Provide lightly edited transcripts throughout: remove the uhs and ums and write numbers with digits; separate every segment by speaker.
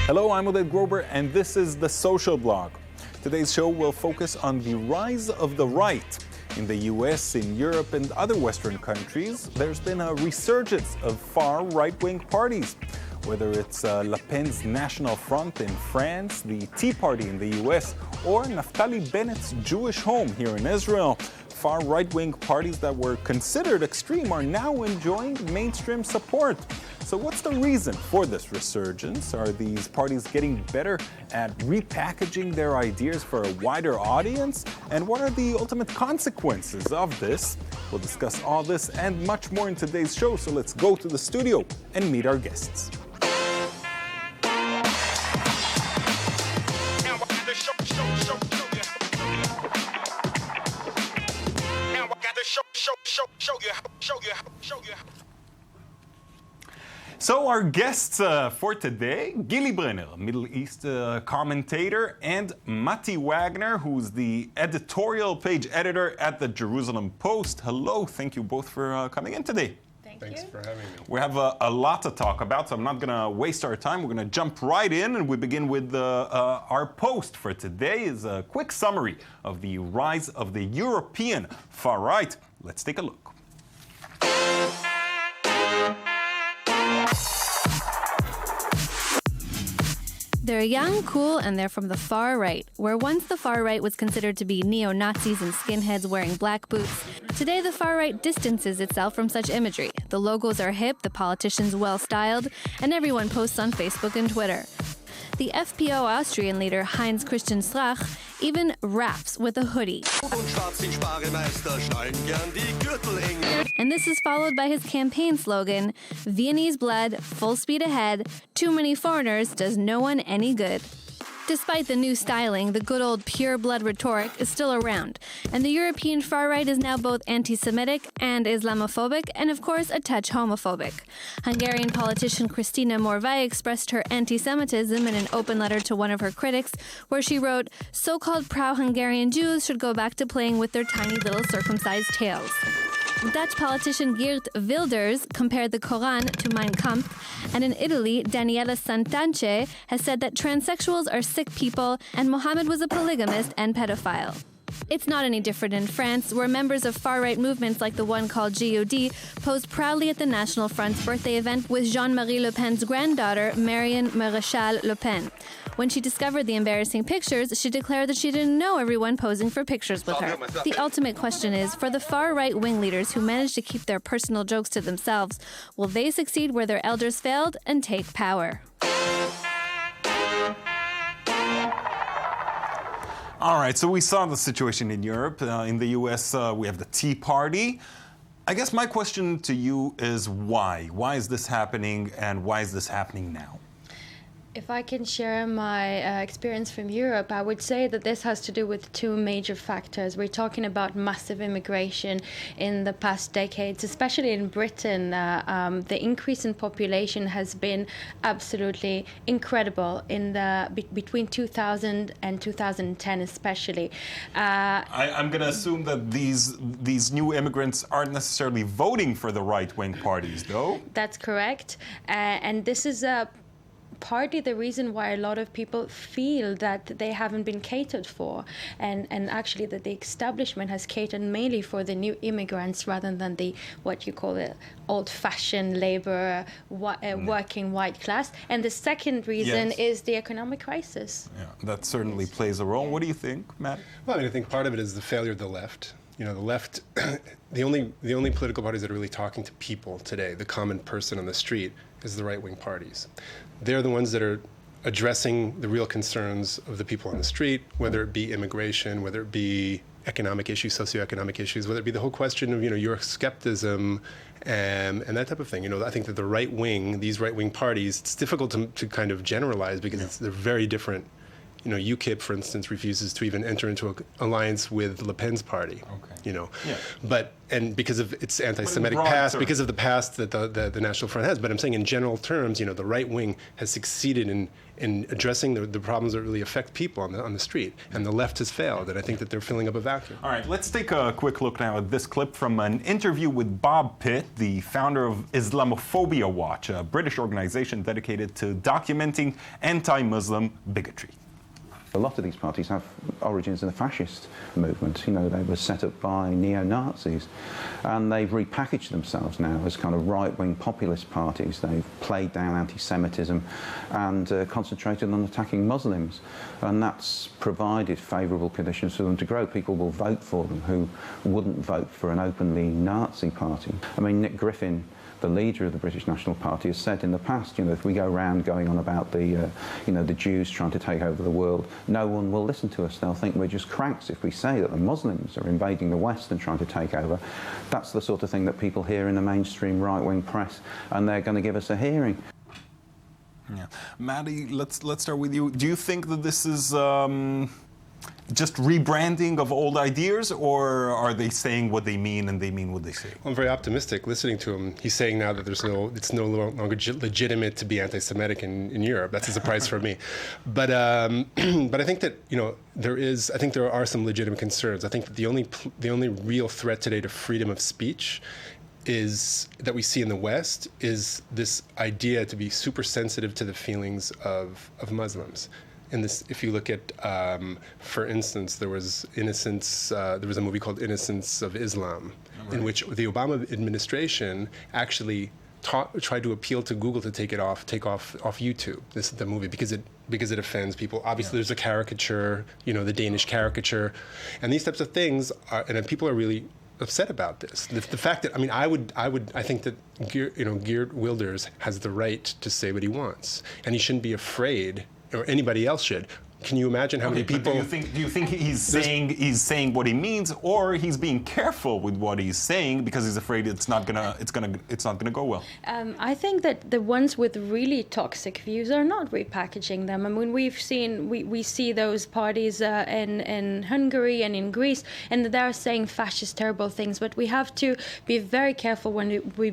Speaker 1: Hello, I'm Oded Grober, and this is The Social Blog. Today's show will focus on the rise of the right. In the US, in Europe, and other Western countries, there's been a resurgence of far right-wing parties. Whether it's Le Pen's National Front in France, the Tea Party in the US, or Naftali Bennett's Jewish Home here in Israel, far right-wing parties that were considered extreme are now enjoying mainstream support. So what's the reason for this resurgence? Are these parties getting better at repackaging their ideas for a wider audience? And what are the ultimate consequences of this? We'll discuss all this and much more in today's show, so let's go to the studio and meet our guests. So our guests for today, Gili Brenner, Middle East commentator, and Mati Wagner, who's the editorial page editor at the Jerusalem Post. Hello, thank you both for coming in today.
Speaker 2: Thanks for having me.
Speaker 1: We have a lot to talk about, so I'm not going to waste our time. We're going to jump right in, and we begin with our post for today is a quick summary of the rise of the European far right. Let's take a look.
Speaker 3: They're young, cool, and they're from the far right. Where once the far right was considered to be neo-Nazis and skinheads wearing black boots, today the far right distances itself from such imagery. The logos are hip, the politicians well-styled, and everyone posts on Facebook and Twitter. The FPO Austrian leader Heinz Christian Strache even raps with a hoodie. And this is followed by his campaign slogan, Viennese blood, full speed ahead, too many foreigners does no one any good. Despite the new styling, the good old pure blood rhetoric is still around, and the European far right is now both anti-Semitic and Islamophobic, and of course a touch homophobic. Hungarian politician Kristina Morvai expressed her anti-Semitism in an open letter to one of her critics, where she wrote, "So-called pro-Hungarian Jews should go back to playing with their tiny little circumcised tails." Dutch politician Geert Wilders compared the Quran to Mein Kampf, and in Italy, Daniela Santance has said that transsexuals are sick people and Mohammed was a polygamist and pedophile. It's not any different in France, where members of far-right movements like the one called GOD posed proudly at the National Front's birthday event with Jean-Marie Le Pen's granddaughter, Marion Maréchal Le Pen. When she discovered the embarrassing pictures, she declared that she didn't know everyone posing for pictures with her. The ultimate question is, for the far-right wing leaders who managed to keep their personal jokes to themselves, will they succeed where their elders failed and take power?
Speaker 1: All right, so we saw the situation in Europe. In the US, we have the Tea Party. I guess my question to you is why? Why is this happening, and why is this happening now?
Speaker 2: If I can share my experience from Europe, I would say that this has to do with two major factors. We're talking about massive immigration in the past decades, especially in Britain. The increase in population has been absolutely incredible in between 2000 and 2010, especially.
Speaker 1: I'm going to assume that these new immigrants aren't necessarily voting for the right-wing parties, though.
Speaker 2: That's correct, and this is partly the reason why a lot of people feel that they haven't been catered for, and actually that the establishment has catered mainly for the new immigrants rather than the what you call the old-fashioned labor working white class. And the second reason is the economic crisis.
Speaker 1: Yeah, that certainly plays a role. What do you think, Matt?
Speaker 4: Well, I mean, I think part of it is the failure of the left. You know, the left, the only political parties that are really talking to people today, the common person on the street, is the right-wing parties. They're the ones that are addressing the real concerns of the people on the street, whether it be immigration, whether it be economic issues, socioeconomic issues, whether it be the whole question of, Euroscepticism and that type of thing. I think that the right wing, these right-wing parties, it's difficult to kind of generalize because they're very different UKIP, for instance, refuses to even enter into an alliance with Le Pen's party. And because of its anti-Semitic past, because of the past that the National Front has. But I'm saying in general terms, the right wing has succeeded in addressing the problems that really affect people on the street, and the left has failed. And I think that they're filling up a vacuum.
Speaker 1: All right, let's take a quick look now at this clip from an interview with Bob Pitt, the founder of Islamophobia Watch, a British organization dedicated to documenting anti-Muslim bigotry.
Speaker 5: A lot of these parties have origins in the fascist movement. They were set up by neo-Nazis, and they've repackaged themselves now as kind of right-wing populist parties. They've played down anti-Semitism and concentrated on attacking Muslims, and that's provided favourable conditions for them to grow. People will vote for them who wouldn't vote for an openly Nazi party. I mean, Nick Griffin, the leader of the British National Party, has said in the past, if we go around going on about the Jews trying to take over the world, no one will listen to us. They'll think we're just cranks if we say that the Muslims are invading the West and trying to take over. That's the sort of thing that people hear in the mainstream right-wing press, and they're going to give us a hearing.
Speaker 1: Yeah, Maddie, let's start with you. Do you think that this is just rebranding of old ideas, or are they saying what they mean and they mean what they say?
Speaker 4: Well, I'm very optimistic listening to him. He's saying now that it's no longer legitimate to be anti-Semitic in Europe. That's a surprise for me. But I think that there are some legitimate concerns. I think that the only real threat today to freedom of speech is that we see in the West is this idea to be super sensitive to the feelings of Muslims. If you look at, for instance, there was a movie called Innocence of Islam, in which the Obama administration actually tried to appeal to Google to take off YouTube. This is the movie because it offends people. Obviously, there's a caracature, the Danish caricature, and these types of things and people are really upset about this. The fact that I think that Geert Wilders has the right to say what he wants, and he shouldn't be afraid, or anybody else should. Can you imagine how many people?
Speaker 1: Do you think he's saying what he means, or he's being careful with what he's saying because he's afraid it's not gonna go well?
Speaker 2: I think that the ones with really toxic views are not repackaging them. I mean, we see those parties in Hungary and in Greece, and they're saying fascist, terrible things. But we have to be very careful when we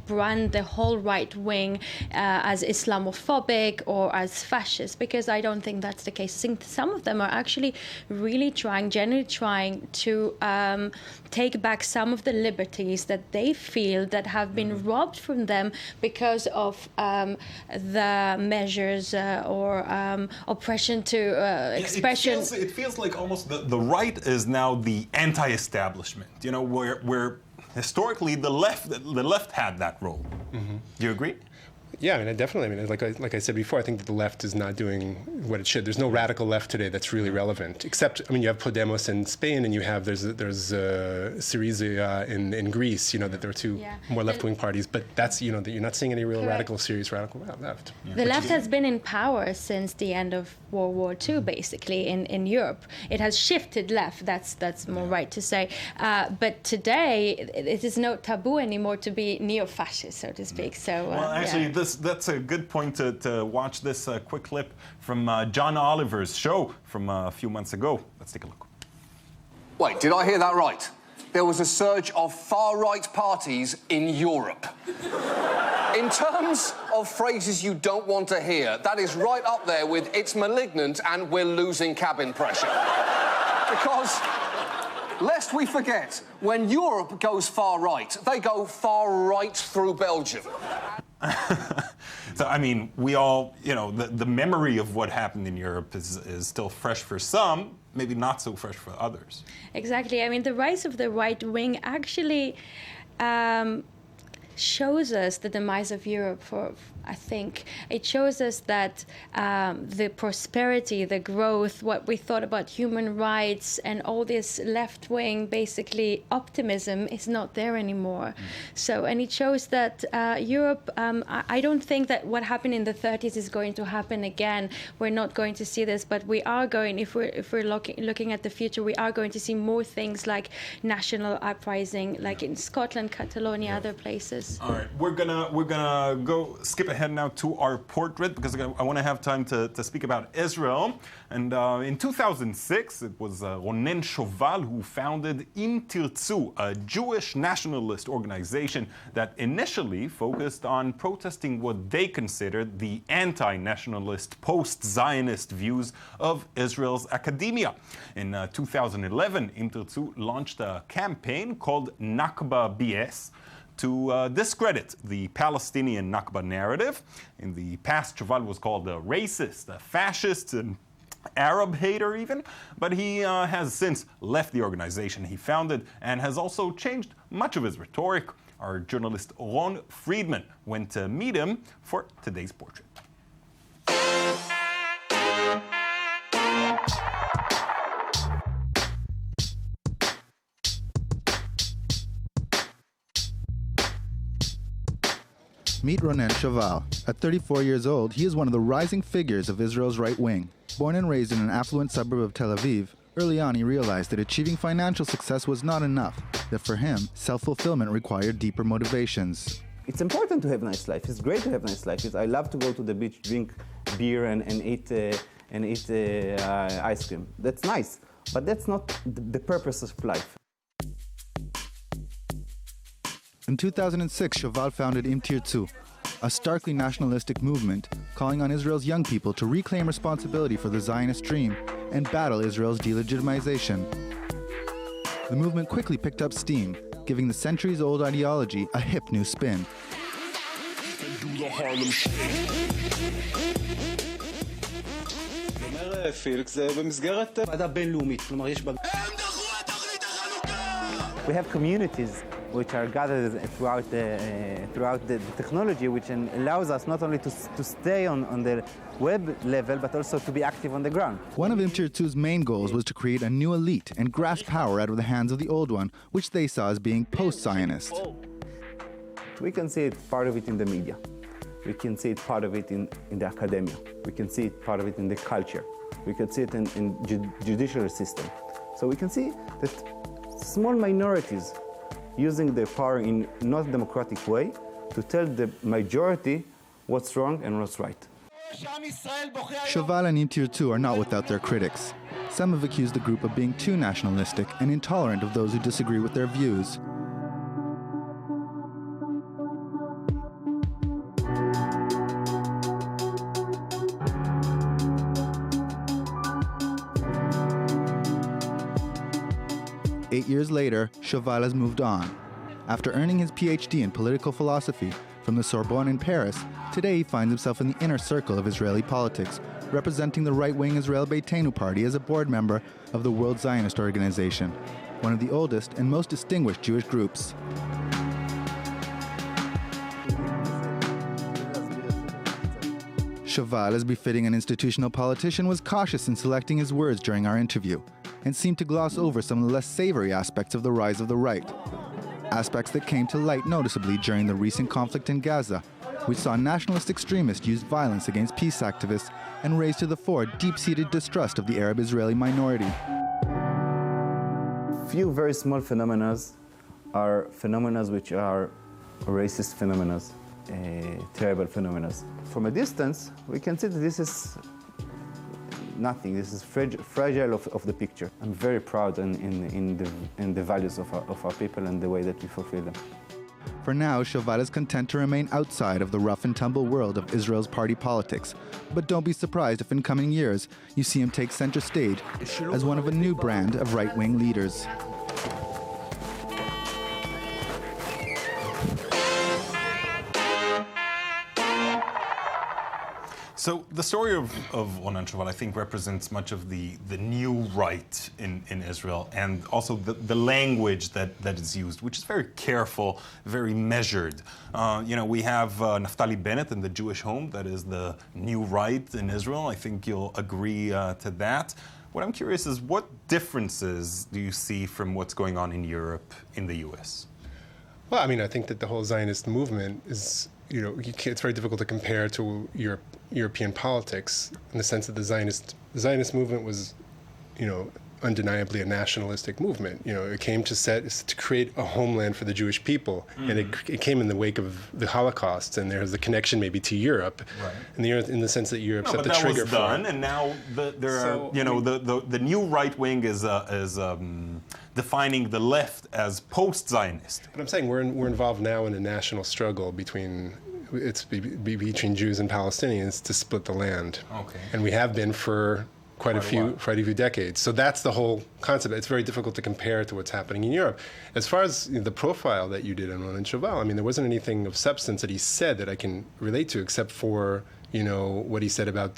Speaker 2: brand the whole right wing as Islamophobic or as fascist, because I don't think that's the case. I think some of them are actually really genuinely trying to take back some of the liberties that they feel that have been robbed from them because of the measures or oppression to expression.
Speaker 1: It feels like almost the right is now the anti-establishment. Where historically the left had that role. Mm-hmm. Do you agree?
Speaker 4: Yeah, definitely. Like I said before, I think that the left is not doing what it should. There's no radical left today that's really relevant, except, you have Podemos in Spain, and there's Syriza in Greece. That there are two more left-wing parties, but that's that you're not seeing any real serious radical left.
Speaker 2: Yeah. The left has been in power since the end of World War II, basically in Europe. It has shifted left. That's more right to say. But today, it is no taboo anymore to be neo-fascist, so to speak. So
Speaker 1: that's a good point to watch this quick clip from John Oliver's show from a few months ago. Let's take a look.
Speaker 6: Wait, did I hear that right? There was a surge of far-right parties in Europe. In terms of phrases you don't want to hear, that is right up there with "it's malignant" and "we're losing cabin pressure." Because, lest we forget, when Europe goes far-right, they go far-right through Belgium.
Speaker 1: So, we all, the memory of what happened in Europe is still fresh for some, maybe not so fresh for others.
Speaker 2: Exactly. The rise of the right wing actually shows us the demise of Europe. I think it shows us that the prosperity, the growth, what we thought about human rights and all this left-wing, basically, optimism is not there anymore. So, and it shows that Europe, I don't think that what happened in the 30s is going to happen again. We're not going to see this, but we are going, if we're looking at the future, we are going to see more things like national uprising, like in Scotland, Catalonia, other places.
Speaker 1: All right, we're gonna go skip ahead now to our portrait because I want to have time to speak about Israel. And in 2006, it was Ronen Shoval who founded Im Tirtzu, a Jewish nationalist organization that initially focused on protesting what they considered the anti-nationalist, post-Zionist views of Israel's academia. In 2011, Im Tirtzu launched a campaign called Nakba BS to discredit the Palestinian Nakba narrative. In the past, Shoval was called a racist, a fascist, an Arab hater even, but he has since left the organization he founded and has also changed much of his rhetoric. Our journalist Ron Friedman went to meet him for today's portrait.
Speaker 7: Meet Ronen Shoval. At 34 years old, he is one of the rising figures of Israel's right wing. Born and raised in an affluent suburb of Tel Aviv, early on he realized that achieving financial success was not enough, that for him, self-fulfillment required deeper motivations.
Speaker 8: It's important to have a nice life. It's great to have a nice life. I love to go to the beach, drink beer and eat ice cream. That's nice, but that's not the purpose of life.
Speaker 7: In 2006, Shoval founded Im Tirtzu, a starkly nationalistic movement calling on Israel's young people to reclaim responsibility for the Zionist dream and battle Israel's delegitimization. The movement quickly picked up steam, giving the centuries-old ideology a hip new spin.
Speaker 8: We have communities which are gathered throughout the technology, which allows us not only to stay on the web level, but also to be active on the ground.
Speaker 7: One of Im Tirtzu's main goals was to create a new elite and grasp power out of the hands of the old one, which they saw as being post-Zionist.
Speaker 8: We can see it, part of it in the media. We can see it, part of it in the academia. We can see it, part of it in the culture. We can see it in judicial system. So we can see that small minorities using their power in not democratic way to tell the majority what's wrong and what's right.
Speaker 7: Shoval and Im Tirtzu are not without their critics. Some have accused the group of being too nationalistic and intolerant of those who disagree with their views. Eight years later, Shoval has moved on. After earning his PhD in political philosophy from the Sorbonne in Paris, today he finds himself in the inner circle of Israeli politics, representing the right-wing Israel Beitenu party as a board member of the World Zionist Organization, one of the oldest and most distinguished Jewish groups. Shoval, as befitting an institutional politician, was cautious in selecting his words during our interview and seemed to gloss over some of the less savory aspects of the rise of the right. Aspects that came to light noticeably during the recent conflict in Gaza, which saw nationalist extremists use violence against peace activists and raise to the fore deep-seated distrust of the Arab-Israeli minority.
Speaker 8: Few very small phenomena are phenomena which are racist phenomena, terrible phenomena. From a distance, we can see that this is nothing. This is fragile of the picture. I'm very proud in the values of our people and the way that we fulfill them.
Speaker 7: For now, Shoval is content to remain outside of the rough and tumble world of Israel's party politics. But don't be surprised if in coming years you see him take center stage as one of a new brand of right-wing leaders.
Speaker 1: So the story of Ronen Shoval, I think, represents much of the new right in Israel, and also the language that is used, which is very careful, very measured. We have Naftali Bennett in the Jewish Home, that is the new right in Israel. I think you'll agree to that. What I'm curious is, what differences do you see from what's going on in Europe in the U.S.?
Speaker 4: Well, I mean, I think that the whole Zionist movement is, it's very difficult to compare to European politics in the sense that the Zionist movement was, undeniably a nationalistic movement. You know, it came to create a homeland for the Jewish people, and it came in the wake of the Holocaust, and there's the connection maybe to Europe, in the sense that Europe's at the trigger for it.
Speaker 1: And now the new right wing is defining the left as post-Zionist.
Speaker 4: But I'm saying we're involved now in a national struggle between Jews and Palestinians to split the land, and we have been for quite a few decades. So that's the whole concept. It's very difficult to compare to what's happening in Europe. As far as the profile that you did on Ronan Chauvel, I mean, there wasn't anything of substance that he said that I can relate to, except for what he said about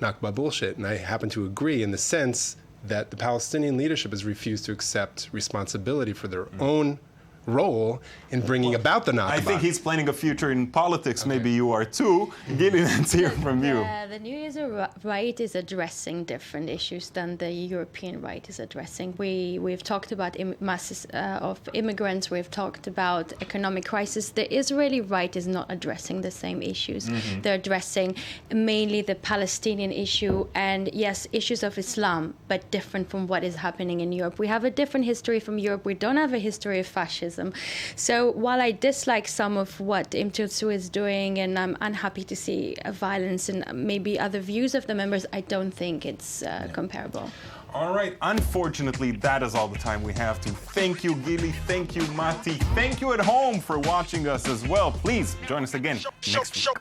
Speaker 4: Nakba bullshit. And I happen to agree in the sense that the Palestinian leadership has refused to accept responsibility for their own role in bringing about the Nakba.
Speaker 1: I think he's planning a future in politics. Maybe you are too. Gili, let's hear from you.
Speaker 2: The New Israel right is addressing different issues than the European right is addressing. We've talked about masses of immigrants. We've talked about economic crisis. The Israeli right is not addressing the same issues. They're addressing mainly the Palestinian issue and, yes, issues of Islam, but different from what is happening in Europe. We have a different history from Europe. We don't have a history of fascism. So while I dislike some of what Im Tutsu is doing, and I'm unhappy to see violence and maybe other views of the members, I don't think it's comparable.
Speaker 1: All right, unfortunately, that is all the time we have to. Thank you, Gili. Thank you, Mati. Thank you at home for watching us as well. Please join us again next week.